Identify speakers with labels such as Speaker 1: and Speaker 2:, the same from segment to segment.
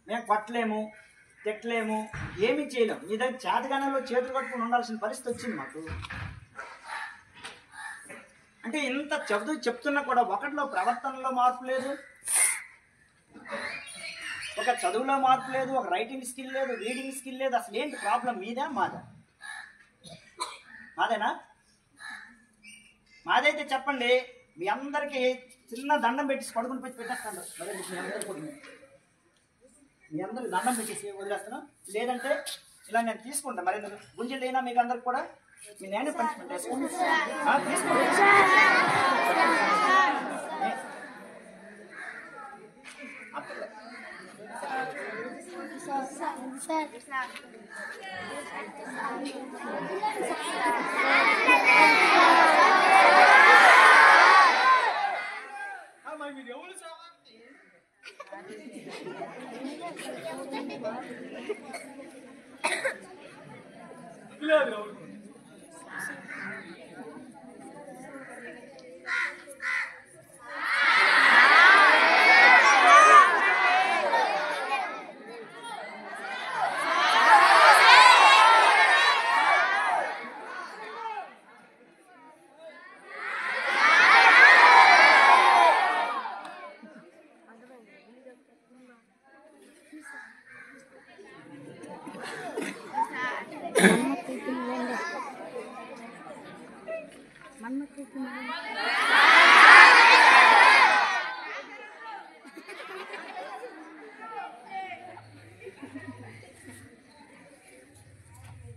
Speaker 1: మేము కొట్టలేము, తిట్టలేము, ఏమీ చేయలేము. మీ దగ్గర చేతగానంలో చేతులు కట్టుకుని ఉండాల్సిన పరిస్థితి వచ్చింది మాకు. అంటే ఇంత చెప్తున్నా కూడా ఒకటిలో ప్రవర్తనలో మార్పు లేదు, ఒక చదువులో మార్పు లేదు, ఒక రైటింగ్ స్కిల్ లేదు, రీడింగ్ స్కిల్ లేదు. అసలు ఏంటి ప్రాబ్లం? మీదా మాదా? మాదేనా? మాదైతే చెప్పండి. మీ అందరికీ చిన్న దండం పెట్టేసి పడుకుని పెట్టి పెట్టేస్తాను. మీ అందరికి దండం పెట్టేసి వదిలేస్తాను. లేదంటే ఇలా నేను తీసుకుంటాను. మరి గుంజలు అయినా మీకు అందరికి కూడా మీ నేనే పనిష్మెంట్ వేసుకోండి.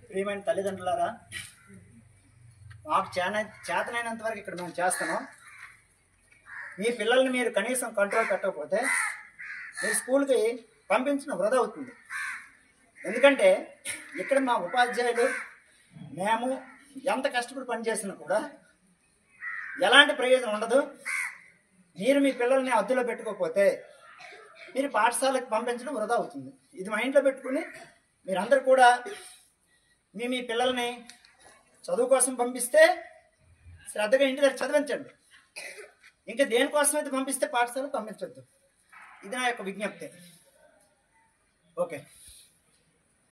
Speaker 1: ప్రియమైన తల్లిదండ్రులారా, మాకు చేతనైనంత వరకు ఇక్కడ మేము చేస్తున్నాం. మీ పిల్లల్ని మీరు కనీసం కంట్రోల్ పెట్టకపోతే మీరు స్కూల్కి పంపించిన వృధా అవుతుంది. ఎందుకంటే ఇక్కడ మా ఉపాధ్యాయులు మేము ఎంత కష్టపడి పనిచేసినా కూడా ఎలాంటి ప్రయోజనం ఉండదు. మీరు మీ పిల్లల్ని అదుపులో పెట్టుకోకపోతే మీరు పాఠశాలకు పంపించడం వృధా అవుతుంది. ఇది మైండ్లో పెట్టుకుని మీరందరూ కూడా మీ పిల్లల్ని చదువు కోసం పంపిస్తే శ్రద్ధగా ఇంటి దగ్గర చదివించండి. ఇంకా దేనికోసం అయితే పంపిస్తే పాఠశాలకు పంపించొద్దు. ఇది నా యొక్క విజ్ఞప్తి. ఓకే.